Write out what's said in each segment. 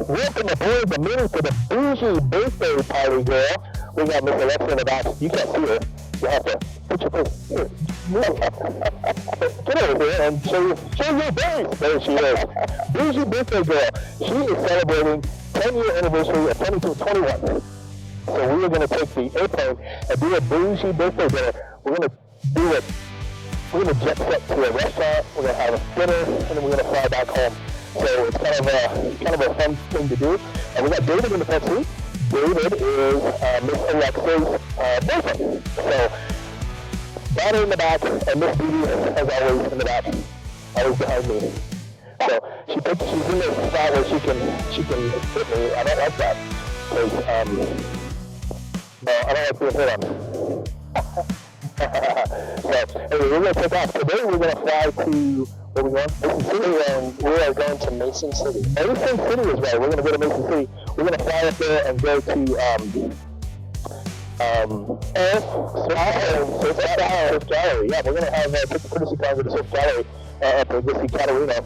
welcome aboard the Mini for the Boujee Birthday party, girl. We got Miss Alexa in the back. You can't see her. You have to put your face here. Get over here and show your face. There she is. Boujee Birthday girl. She is celebrating 10-year anniversary of 2221. So we are going to take the airplane and do a Boujee Birthday dinner. We're going to do it. We're going to jet set to a restaurant. We're going to have a dinner, and then we're going to fly back home. So it's kind of a fun thing to do. And we got David in the front seat. David is Miss Alexa's boyfriend. So Donna in the back, and Miss Dee, as always, in the back, always behind me. So she's in this spot where she can hit me. I don't like that because no, I don't like being hit on. So anyway, we're gonna take off today. We're gonna fly to. Where are we going? Mason City, and we are going to Mason City. Mason City is right. We're going to go to Mason City. We're going to fly up there and go to Surf Gallery. Yeah, we're going to have take the courtesy car to the Surf Gallery up to go see Catalina.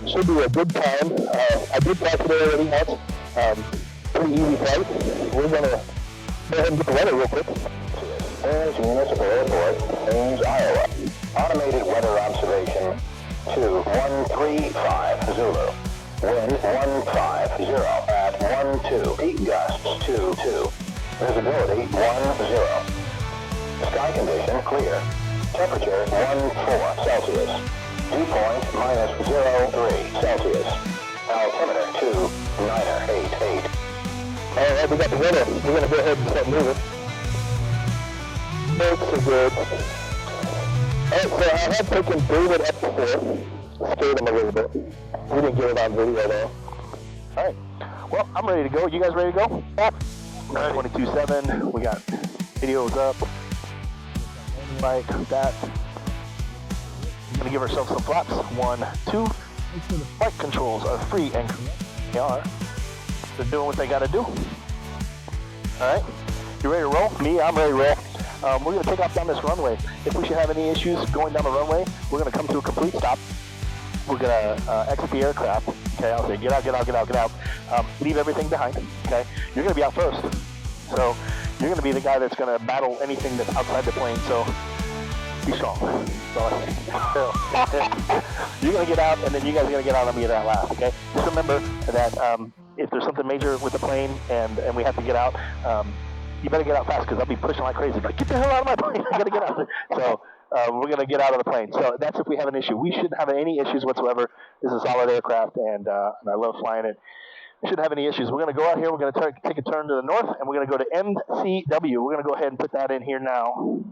Should be a good time. I did fly today already once. Pretty easy flight. We're going to go ahead and get the weather real quick. Ames Municipal Airport, Ames, Iowa. Automated weather observation. 2135 Zulu. Wind 150 at 12. Peak gusts 22. Visibility 10. Sky condition clear. Temperature 14 Celsius. Dew point -03 Celsius. Altimeter 2988. Alright, we got the weather. We're going to go ahead and start moving. Looks so good. Alright, so I have taken David up before, scared him a little bit. We didn't get it on video though. Alright, well, I'm ready to go. You guys ready to go? Yeah. 22.7, we got videos up, like that. We're going to give ourselves some flaps. 1, 2. Make sure the flight controls are free and correct. They are. They're doing what they got to do. Alright, you ready to roll? Me, I'm ready to roll. We're going to take off down this runway. If we should have any issues going down the runway, we're going to come to a complete stop. We're going to exit the aircraft. Okay, I'll say get out. Leave everything behind. Okay, you're going to be out first. So you're going to be the guy that's going to battle anything that's outside the plane. So be strong. That's all I say. You're going to get out, and then you guys are going to get out, and I'm going to get out last. Okay, just remember that if there's something major with the plane and we have to get out, you better get out fast because I'll be pushing like crazy. Like, get the hell out of my plane. I got to get out. So we're going to get out of the plane. So that's if we have an issue. We shouldn't have any issues whatsoever. This is a solid aircraft, and I love flying it. We shouldn't have any issues. We're going to go out here. We're going to take a turn to the north, and we're going to go to MCW. We're going to go ahead and put that in here now.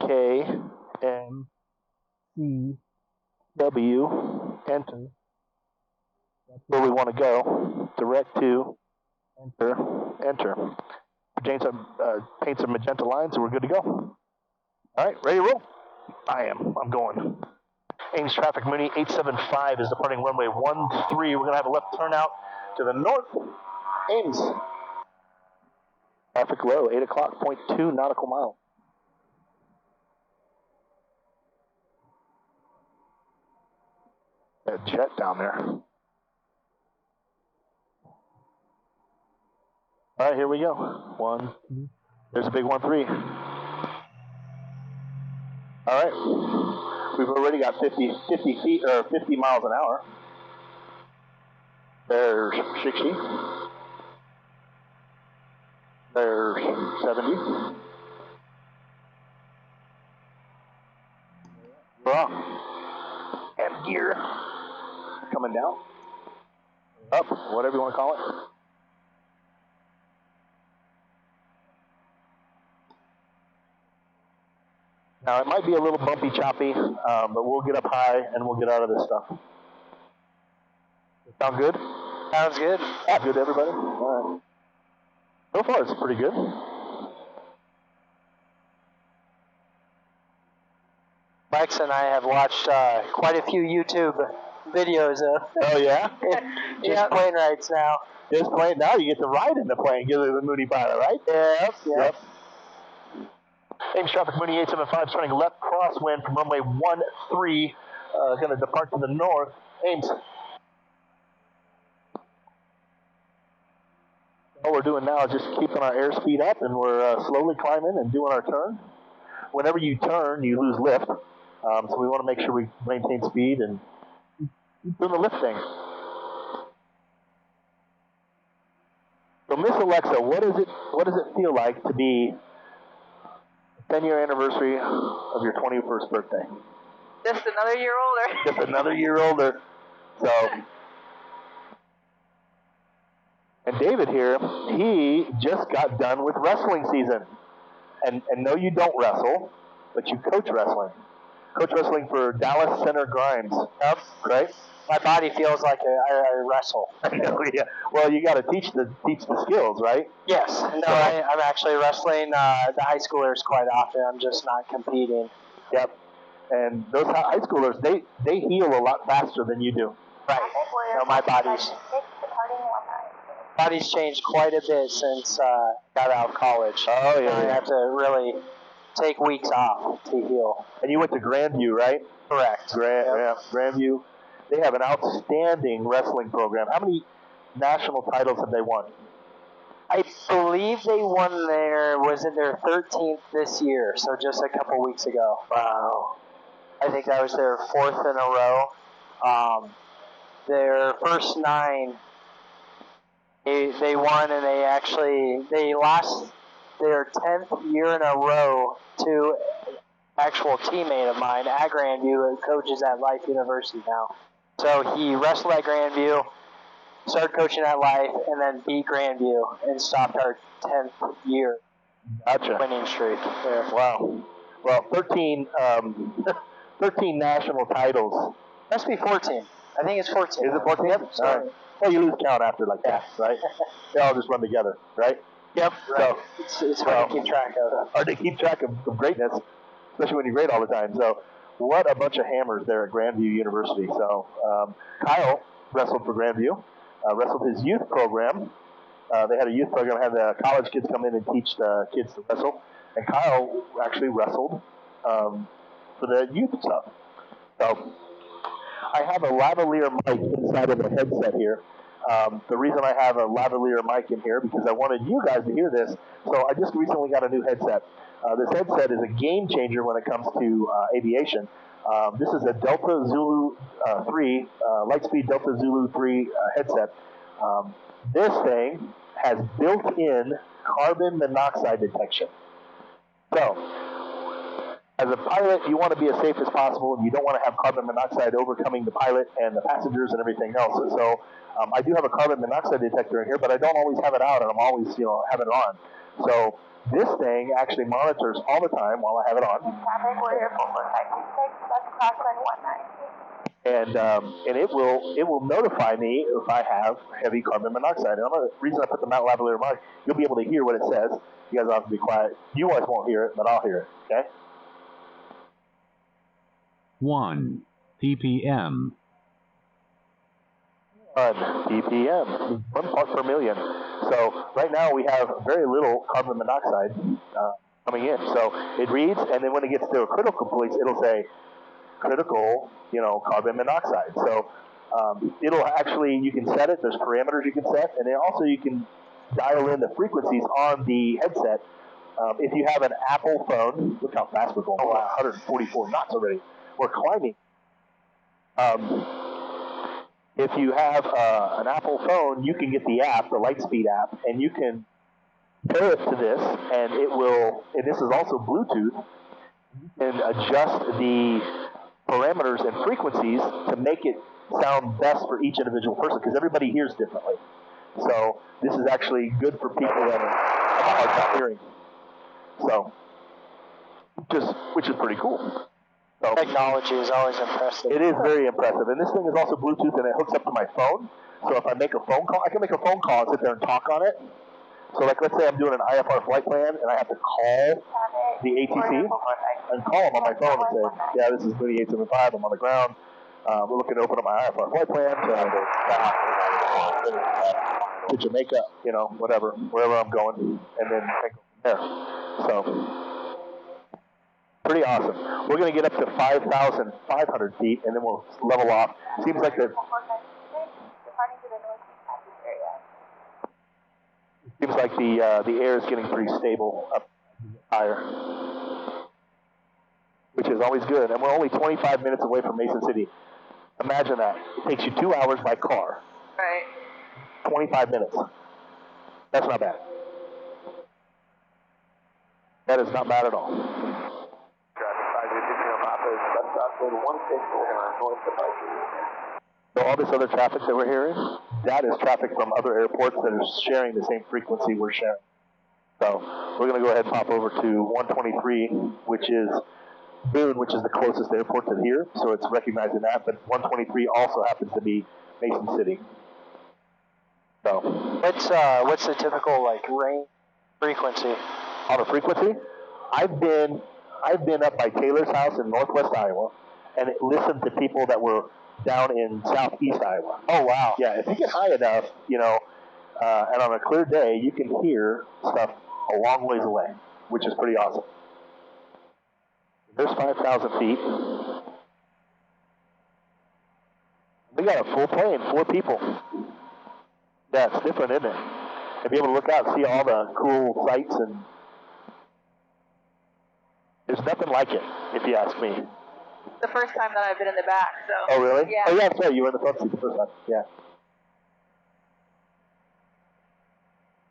KMCW. Enter. That's where we want to go. Direct to. Enter. Paint some magenta lines, so we're good to go. All right, ready to roll? I'm going. Ames traffic, Mooney 875 is departing runway 13. We're going to have a left turnout to the north. Ames. Traffic low, 8 o'clock, 0.2 nautical mile. That jet down there. All right, here we go. 1. There's a big 13. All right. We've already got 50 feet or 50 miles an hour. There's 60. There's 70. Wrong. And gear coming down. Up, whatever you want to call it. Now, it might be a little bumpy, choppy, but we'll get up high and we'll get out of this stuff. Sound good? Sounds good. Good, everybody? All right. So far, it's pretty good. Max and I have watched quite a few YouTube videos of oh, yeah? plane rides now. Just plane now, you get to ride in the plane, give it the Mooney pilot, right? Yep. Ames traffic, Mooney 875, turning left crosswind from runway 13, going to depart to the north. Ames. All we're doing now is just keeping our airspeed up, and we're slowly climbing and doing our turn. Whenever you turn, you lose lift. So we want to make sure we maintain speed and doing the lift thing. So Miss Alexa, what does it feel like to be 10-year anniversary of your 21st birthday? Just another year older. Just another year older. So, and David here, he just got done with wrestling season. And no, you don't wrestle, but you coach wrestling. Coach wrestling for Dallas Center Grimes. Yep. Right? My body feels like I wrestle. I know, yeah. Well, you got to teach the skills, right? Yes. No, I'm actually wrestling the high schoolers quite often. I'm just not competing. Yep. And those high schoolers, they heal a lot faster than you do. Right. No, my body's changed quite a bit since I got out of college. Oh, yeah. I have to really take weeks off to heal. And you went to Grandview, right? Correct. Yeah, Grandview. They have an outstanding wrestling program. How many national titles have they won? I believe they won their 13th this year, so just a couple weeks ago. Wow. I think that was their 4th in a row. Their first 9, they won, and they lost their 10th year in a row to an actual teammate of mine at Grandview who coaches at Life University now. So he wrestled at Grandview, started coaching at Life, and then beat Grandview and stopped our 10th year winning streak. Yeah, wow. Well, 13 national titles. Must be 14. I think it's 14. Is it 14? Yep. All right. Well, you lose count after like that, right? They all just run together, right? Yep. Right. So it's hard to keep track of. Hard to keep track of greatness, especially when you're great all the time. So what a bunch of hammers there at Grandview University. So Kyle wrestled for Grandview, wrestled his youth program. They had a youth program, had the college kids come in and teach the kids to wrestle. And Kyle actually wrestled for the youth stuff. So I have a lavalier mic inside of the headset here. The reason I have a lavalier mic in here because I wanted you guys to hear this. So I just recently got a new headset. This headset is a game changer when it comes to aviation. This is a Delta Zulu 3, Lightspeed Delta Zulu 3 headset. This thing has built-in carbon monoxide detection. So, as a pilot, you want to be as safe as possible, and you don't want to have carbon monoxide overcoming the pilot and the passengers and everything else. So, I do have a carbon monoxide detector in here, but I don't always have it out, and I'm always, have it on. So, this thing actually monitors all the time while I have it on. And it will notify me if I have heavy carbon monoxide. And the reason I put the Mount Lavalier mic, you'll be able to hear what it says. You guys will have to be quiet. You guys won't hear it, but I'll hear it. Okay. 1 ppm. 1 ppm, 1 part per million. So right now we have very little carbon monoxide coming in. So it reads, and then when it gets to a critical place, it'll say critical, carbon monoxide. So it'll actually, you can set it. There's parameters you can set, and then also you can dial in the frequencies on the headset. If you have an Apple phone, look how fast we're going. 144 knots already. We're climbing. If you have an Apple phone, you can get the app, the Lightspeed app, and you can pair it to this, and it will, and this is also Bluetooth, you can adjust the parameters and frequencies to make it sound best for each individual person, because everybody hears differently. So this is actually good for people that have a hard time hearing. So, which is pretty cool. So, technology is always impressive. It is very impressive. And this thing is also Bluetooth, and it hooks up to my phone. So if I make a phone call, I can make a phone call and sit there and talk on it. So like, let's say I'm doing an IFR flight plan, and I have to call the ATC, and call them on my phone and say, yeah, this is Moody 875, I'm on the ground. We're looking to open up my IFR flight plan to Jamaica, whatever, wherever I'm going, and then I go from there. So, pretty awesome. We're going to get up to 5,500 feet, and then we'll level off. Seems like Seems like the air is getting pretty stable up higher, which is always good. And we're only 25 minutes away from Mason City. Imagine that. It takes you 2 hours by car. Right. 25 minutes. That's not bad. That is not bad at all. So all this other traffic that we're hearing, that is traffic from other airports that are sharing the same frequency we're sharing. So we're going to go ahead and pop over to 123, which is Boone, which is the closest airport to here, so it's recognizing that, but 123 also happens to be Mason City. So what's the typical like range frequency? On a frequency, I've been up by Taylor's house in northwest Iowa, and listened to people that were down in southeast Iowa. Oh wow! Yeah, if you get high enough, and on a clear day, you can hear stuff a long ways away, which is pretty awesome. There's 5,000 feet. We got a full plane, 4 people. Yeah, it's different, isn't it? And be able to look out and see all the cool sights, and there's nothing like it, if you ask me. The first time that I've been in the back, so. Oh, really? Yeah. Oh, yeah, that's right. You were in the front seat the first time. Yeah.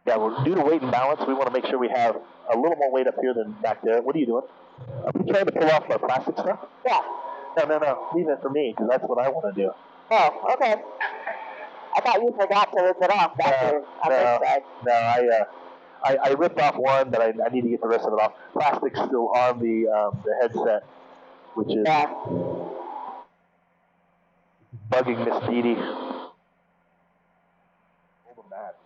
Yeah, we're due to weight and balance. We want to make sure we have a little more weight up here than back there. What are you doing? Are we trying to pull off our plastic stuff? Yeah. No. Leave it for me, because that's what I want to do. Oh, okay. I thought you forgot to rip it off back there on this side. No, I ripped off one, but I need to get the rest of it off. Plastic's still on the headset, which is bugging Miss Dee Dee. Hold them back.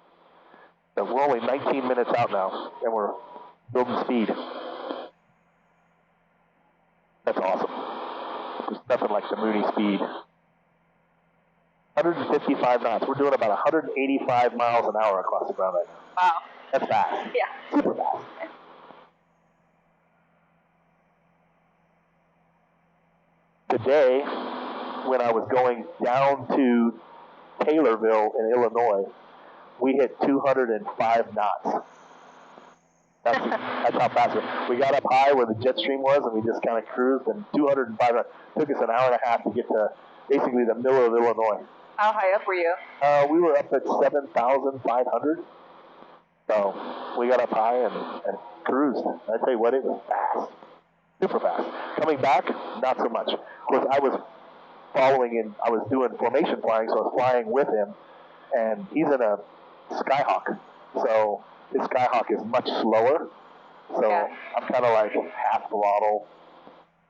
So we're only 19 minutes out now, and we're building speed. That's awesome. There's nothing like the Mooney speed. 155 knots. We're doing about 185 miles an hour across the ground right now. Wow. That's fast. Yeah. Super fast. Today, when I was going down to Taylorville in Illinois, we hit 205 knots. That's how fast we got up high where the jet stream was, and we just kind of cruised, and 205 knots. Took us an hour and a half to get to basically the middle of Illinois. How high up were you? We were up at 7,500. So we got up high and cruised. I tell you what, it was fast. Super fast. Coming back, not so much. Of course, I was doing formation flying, so I was flying with him, and he's in a Skyhawk. So his Skyhawk is much slower. So yeah. I'm kind of like half throttle.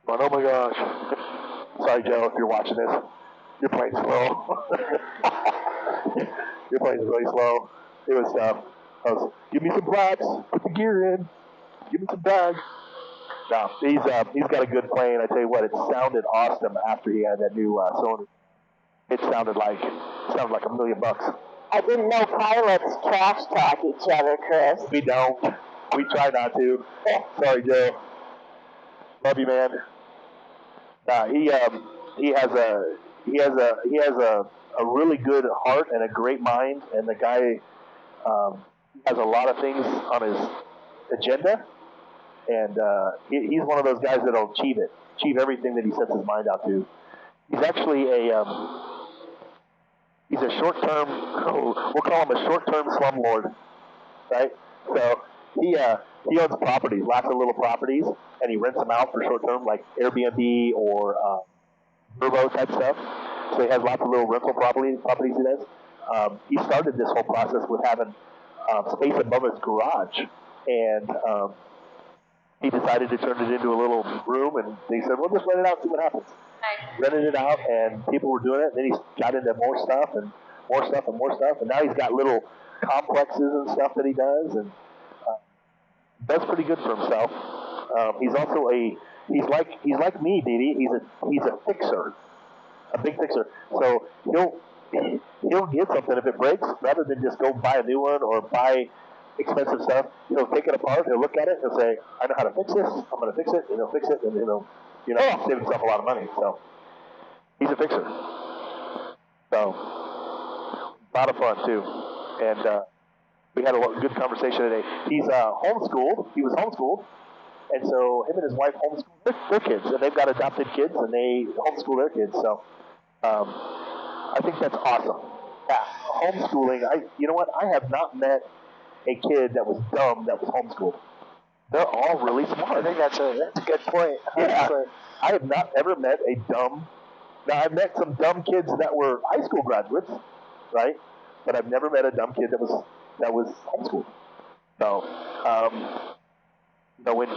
But oh my gosh. Sorry, Joe, if you're watching this. Your plane's slow. Your plane's really slow. It was tough. Give me some flaps. Put the gear in. Give me some drag. No, he's got a good plane. I tell you what, it sounded awesome after he had that new cylinder. It sounded like $1 million. I didn't know pilots trash talk each other, Chris. We don't. We try not to. Sorry, Joe. Love you, man. He has a really good heart and a great mind, and the guy has a lot of things on his agenda, and he's one of those guys that'll achieve everything that he sets his mind out to. He's actually he's a short-term, we'll call him a short-term slumlord, right? So he owns properties, lots of little properties, and he rents them out for short-term, like Airbnb or Verbo type stuff. So he has lots of little rental properties he does. He started this whole process with having space above his garage, and he decided to turn it into a little room, and he said, well, just rent it out and see what happens. Nice. Rented it out, and people were doing it, and then he got into more stuff, and more stuff, and more stuff, and now he's got little complexes and stuff that he does, and does pretty good for himself. He's also he's like me, Dee Dee. He's a fixer, a big fixer. So he'll get something if it breaks, rather than just go buy a new one or buy expensive stuff. He'll take it apart. He'll look at it. He'll say, "I know how to fix this. I'm going to fix it," and he'll fix it, and save himself a lot of money. So he's a fixer. So a lot of fun too, and we had a good conversation today. He's homeschooled. He was homeschooled. And so him and his wife homeschool their kids. And they've got adopted kids, and they homeschool their kids. So I think that's awesome. Yeah, homeschooling. You know what? I have not met a kid that was dumb that was homeschooled. They're all really smart. I think that's a good point. Yeah. I have not ever met a dumb. Now, I've met some dumb kids that were high school graduates, right? But I've never met a dumb kid that was homeschooled. So, when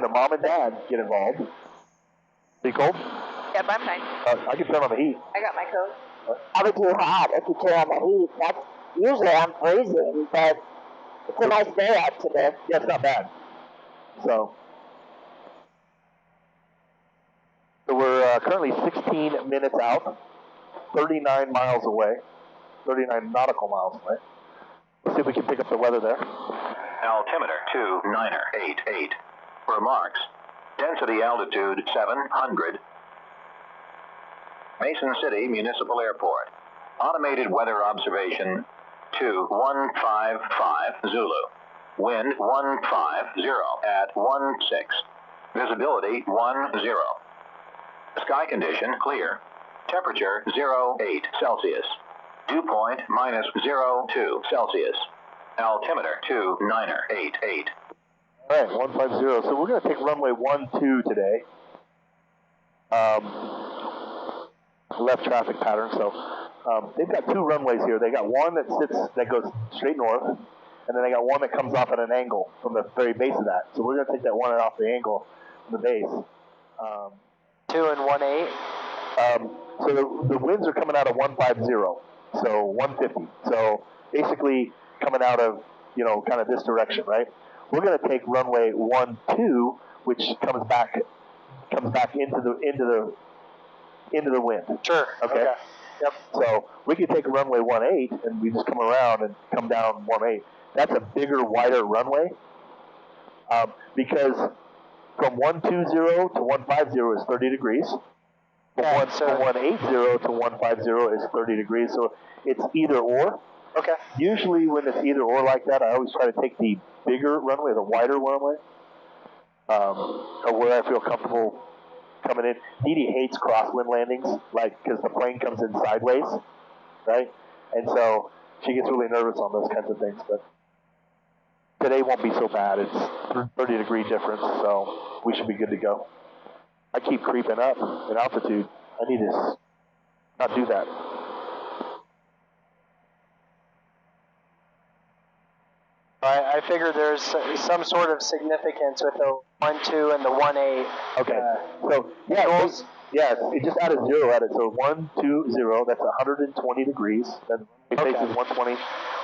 the mom and dad get involved, be cold? Yep, I'm fine. I can turn on the heat. I got my coat. Probably too hot if you turn on the heat. That's usually I'm freezing, but it's a nice day out today. Yeah, it's not bad. So we're currently 16 minutes out, 39 miles away, 39 nautical miles away. Let's see if we can pick up the weather there. Altimeter 2988. Remarks. Density altitude 700. Mason City Municipal Airport. Automated weather observation 2155 Zulu. Wind 150 at 16. Visibility 10. Sky condition clear. Temperature 08 Celsius. Dew point -02 Celsius. Altimeter 2988. All right, 150. So we're going to take runway 12 today. Left traffic pattern. So they've got two runways here. They got one that goes straight north, and then they got one that comes off at an angle from the very base of that. So we're going to take that one off the angle from the base. 2 and 1/8. So the winds are coming out of 150, so 150. So basically coming out of, kind of this direction, right? We're going to take runway 12, which comes back into the wind. Sure. Okay. Yep. So we could take a runway 18 and we just come around and come down 18. That's a bigger, wider runway because from 120 to 150 is 30 degrees. From 180 to 150 is 30 degrees. So it's either or. Okay. Usually when it's either or like that, I always try to take the bigger runway, the wider runway, or where I feel comfortable coming in. Dee Dee hates crosswind landings, because the plane comes in sideways, right? And so she gets really nervous on those kinds of things. But today won't be so bad. It's 30-degree difference, so we should be good to go. I keep creeping up in altitude. I need to not do that. I figure there's some sort of significance with the 12 and the 18. Okay. So it just added 0 at it. So 120, that's 120 degrees. Then it faces 120.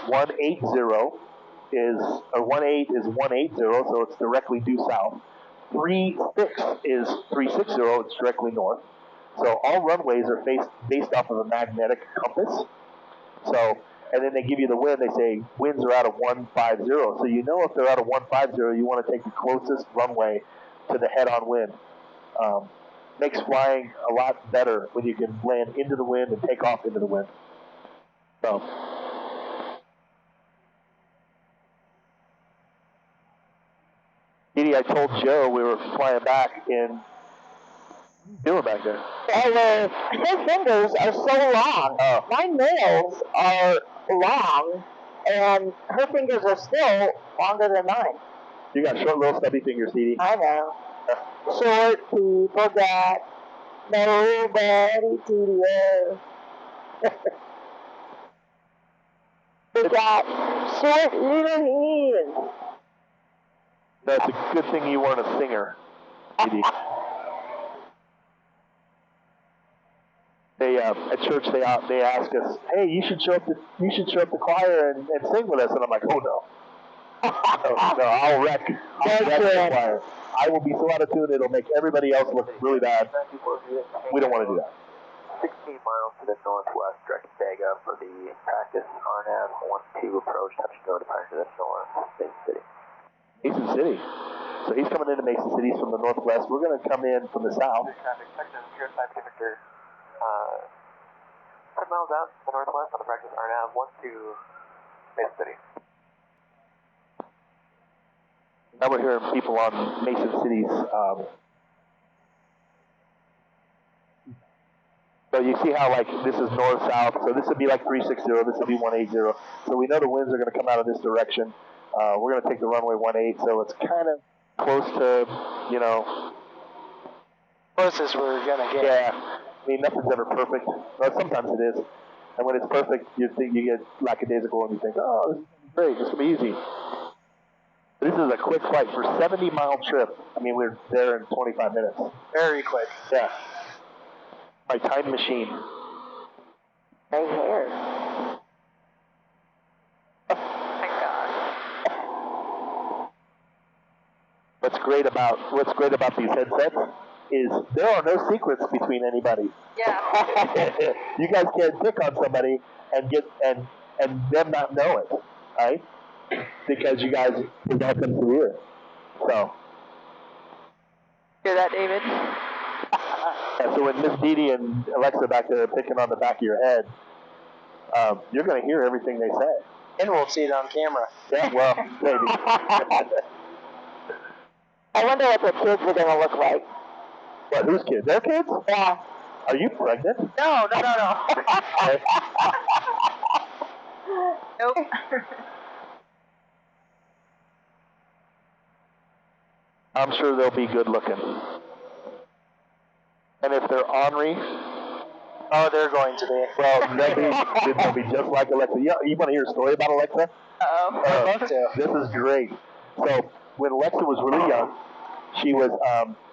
180 is 180, so it's directly due south. 36 is 360, it's directly north. So all runways are based off of a magnetic compass. So, and then they give you the wind. They say winds are out of 150. So if they're out of 150, you want to take the closest runway to the head-on wind. Makes flying a lot better when you can land into the wind and take off into the wind. So. Dee Dee, I told Joe we were flying back in. Doing back there? And her fingers are so long. Oh. My nails are long, and her fingers are still longer than mine. You got short, little, stubby fingers, Dee Dee. I know. Short people got nobody to love. They got short little hands. That's a good thing you weren't a singer, Dee Dee. At church they ask us, hey, you should show up the choir and sing with us, and I'm like, oh no, no, I'll wreck the choir. I will be so out of tune it'll make everybody else look really bad. We don't want to do that. 16 miles to the northwest, direct Takeoff for the practice RNAV 12 approach, touchdown departure to the north, Mason City. Mason City. So he's coming into Mason City. He's from the northwest. We're going to come in from the south. Traffic, touchdown, pure side temperature. 10 miles out to the northwest on the practice RNAV 12 Mason City. Now we're hearing people on Mason City's. So you see how like this is north-south, so this would be like 360, this would be 180. So we know the winds are going to come out of this direction. We're going to take the runway 18, so it's kind of close to, you know. Closest we're going to get. Yeah, I mean, nothing's ever perfect. Well, sometimes it is. And when it's perfect, you think you get lackadaisical and you think, oh, this is great, this will be easy. This is a quick flight for a 70-mile trip. I mean, we're there in 25 minutes. Very quick. Yeah. My time machine. Right here. Thank God. What's great about these headsets is there are no secrets between anybody. Yeah. You guys can't pick on somebody and get and them not know it, right? Because you guys is all come through here. So. Hear that, David? Yeah, so when Miss Dee Dee and Alexa back there are picking on the back of your head, you're going to hear everything they say. And we'll see it on camera. Yeah, well, maybe. I wonder what the kids are going to look like. What, whose kids? Their kids? Yeah. Are you pregnant? No. Nope. I'm sure they'll be good looking. And if they're ornery, Oh, they're going to be. well, they'll be just like Alexa. You want to hear a story about Alexa? Uh-oh. I'd love to. This is great. So when Alexa was really young,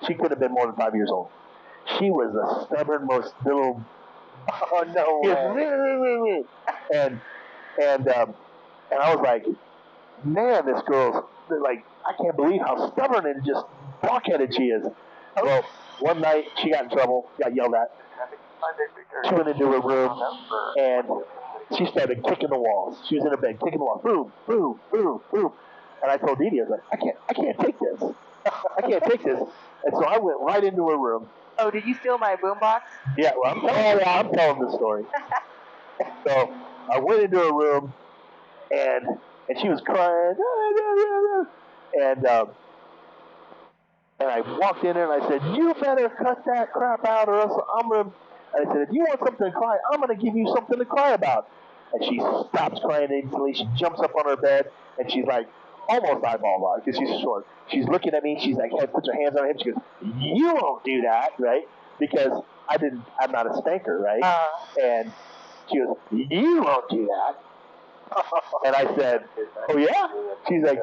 she could have been more than 5 years old. She was the stubborn, most little. Oh, no way. And I was like, man, this girl's like, I can't believe how stubborn and just blockheaded she is. Well, one night she got in trouble, got yelled at. She went into her room and she started kicking the walls. She was in her bed kicking the walls, boom, boom, boom, boom. And I told Dee Dee, I was like, I can't take this. I can't take this. And so I went right into her room. Oh, did you steal my boombox? Yeah, well, I'm telling the story. So I went into her room, and she was crying, and I walked in there and I said, you better cut that crap out, or else I'm gonna. And I said, if you want something to cry, I'm gonna give you something to cry about. And she stops crying instantly. She jumps up on her bed and she's like, almost eyeball locked because she's short. She's looking at me. She's like, hey, puts her hands on her hip. She goes, you won't do that, right? Because I'm not a spanker, right? And she goes, you won't do that. And I said, oh yeah? She's like,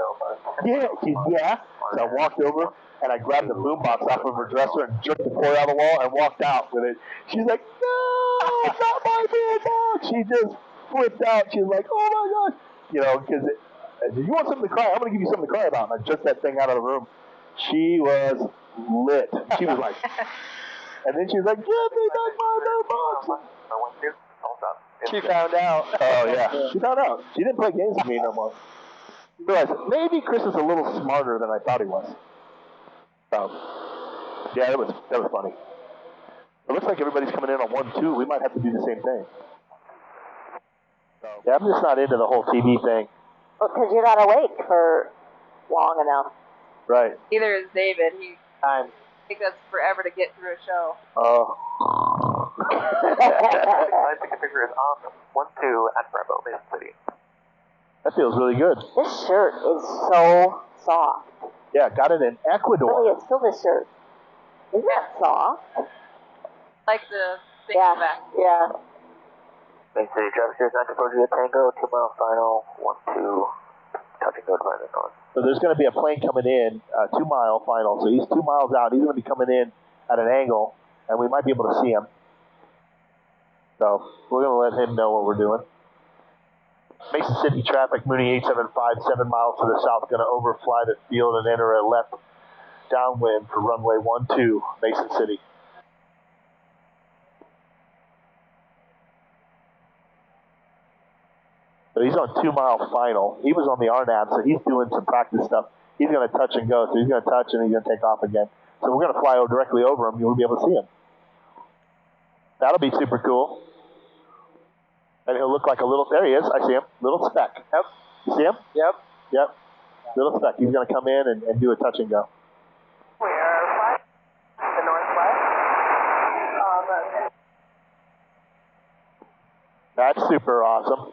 yeah. Yeah. So I walked over and I grabbed the boombox off of her dresser and jerked the cord out of the wall and walked out with it. She's like, no, it's not my boombox. She just flipped out. She's like, oh my God. You know, because you want something to cry? I'm going to give you something to cry about. And I jerked that thing out of the room. She was lit. She was like, and then she was like, give me back my boombox. She found out. Oh, yeah. She found out. She didn't play games with me no more. She realized maybe Chris is a little smarter than I thought he was. So, yeah, that was funny. It looks like everybody's coming in on 1-2. We might have to do the same thing. So, yeah, I'm just not into the whole TV thing. Well, because you're not awake for long enough. Right. Neither is David. He Time. takes us forever to get through a show. Oh. My ticket figure is on 12 at Bravo, Mason City. That feels really good. This shirt is so soft. Yeah, got it in Ecuador. Really, it's still this shirt. Isn't that soft? Like the thing Yeah. in the back. Yeah. Mason City, traffic here is 9 Boujee Tango, 2 mile final, 12, touch and go to line on. So there's going to be a plane coming in, 2 mile final. So he's 2 miles out. He's going to be coming in at an angle, and we might be able to see him. So we're going to let him know what we're doing. Mason City traffic, Mooney 875, 7 miles to the south, going to overfly the field and enter a left downwind for runway 12, Mason City. So he's on 2 mile final. He was on the RNAV, so he's doing some practice stuff. He's going to touch and go, so he's going to touch and he's going to take off again. So we're going to fly directly over him. You'll be able to see him. That'll be super cool. And he'll look like a little, there he is, I see him, little speck. Yep. You see him? Yep. Yep. Little speck. He's going to come in and do a touch and go. We are 5 to the northwest. That's super awesome.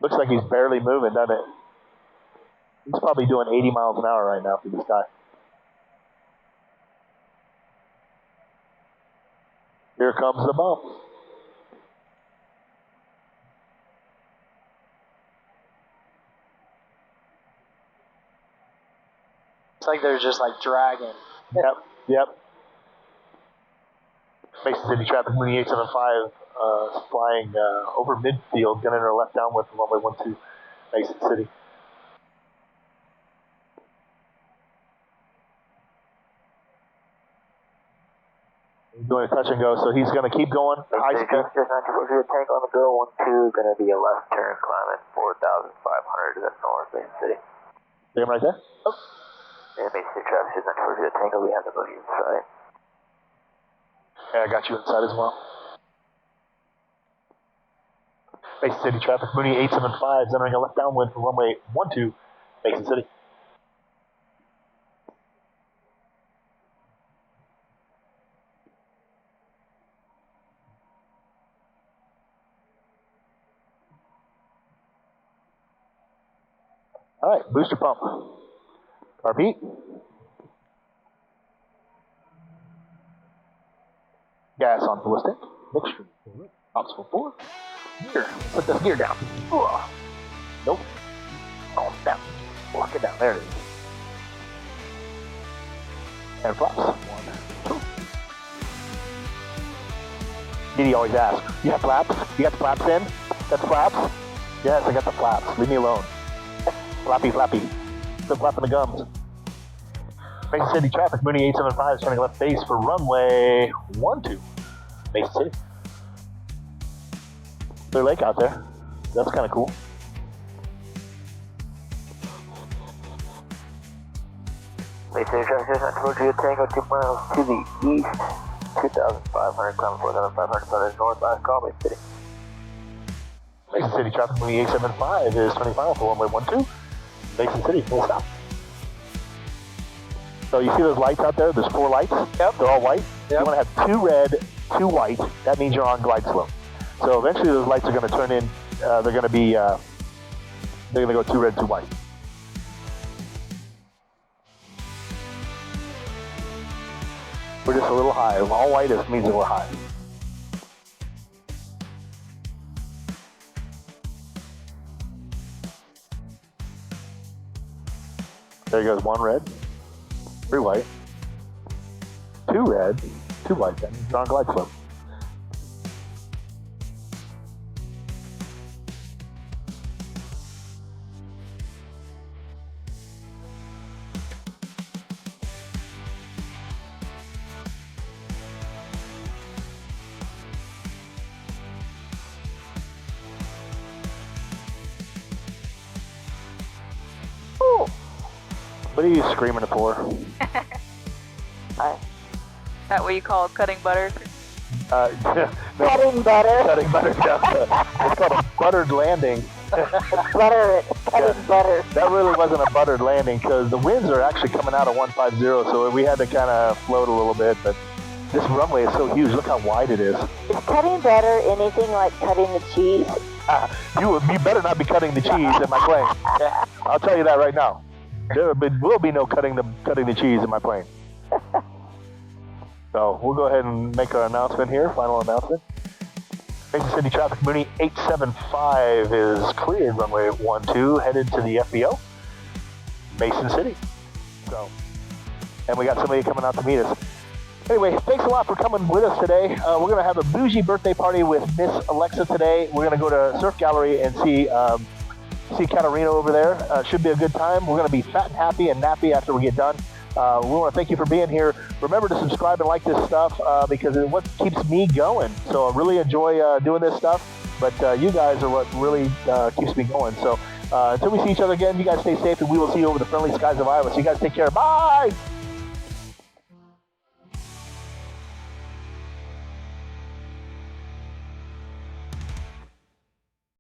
Looks like he's barely moving, doesn't it? He's probably doing 80 miles an hour right now through the sky. Here comes the bump. It's like they're just like dragging. Yep. Mason City traffic, moving 875, flying over midfield, gunning her left downwind from runway 12, Mason City. He's doing a touch and go, so he's going to keep going. High speed. Just tank on the go, 12, going to be a left turn climbing 4,500 to the north, Mason City. See him right there? Oh. And Mason City traffic is 94 to the tango, we have the boogie inside. Yeah, I got you inside as well. Mason City traffic, Mooney 875, entering a left downwind from runway 12, Mason City. All right, booster pump. Repeat. Gas on ballistic. Mixture. Obstacle 4. Gear. Put this gear down. Ugh. Nope. Oh, down. Lock it down. There it is. And flaps. 1, 2. Didi always asks, you have flaps? You got the flaps in? Got the flaps? Yes, I got the flaps. Leave me alone. Flappy, flappy. Still flapping the gums. Mason City traffic, Mooney 875, turning left base for runway 12, Mason City. Clear lake out there. That's kind of cool. Mason City traffic is 94 to the tango, 2 miles to the east, 2,500, climbing 4,500 to the north, last call, Mason City. Mason City traffic, Mooney 875 is turning final for runway 12, Mason City, full stop. So you see those lights out there? There's 4 lights. Yep. They're all white. Yep. You want to have 2 red, 2 white. That means you're on glide slope. So eventually those lights are going to turn in. They're going to be. They're going to go 2 red, 2 white. We're just a little high. All white means that we're high. There goes 1 red, 3 white, 2 red, 2 white. That means you're on glide slope. What are you screaming for? Is that what you call cutting butter? No, Cutting butter. cutting butter. No, it's called a buttered landing. Butter. Cutting butter. That really wasn't a buttered landing because the winds are actually coming out of 150, so we had to kind of float a little bit. But this runway is so huge. Look how wide it is. Is cutting butter anything like cutting the cheese? You better not be cutting the cheese in my plane. I'll tell you that right now. There will be no cutting the cheese in my plane. So we'll go ahead and make our announcement here, final announcement. Mason City traffic, Mooney 875 is cleared, runway 12, headed to the FBO, Mason City. So, and we got somebody coming out to meet us. Anyway, thanks a lot for coming with us today. We're going to have a Boujee birthday party with Miss Alexa today. We're going to go to Surf Gallery and see Katarina over there. Should be a good time. We're going to be fat and happy and nappy after we get done. We want to thank you for being here. Remember to subscribe and like this stuff because it's what keeps me going. So I really enjoy doing this stuff, but you guys are what really keeps me going. So Until we see each other again, you guys stay safe, and we will see you over the friendly skies of Iowa. So you guys take care. Bye!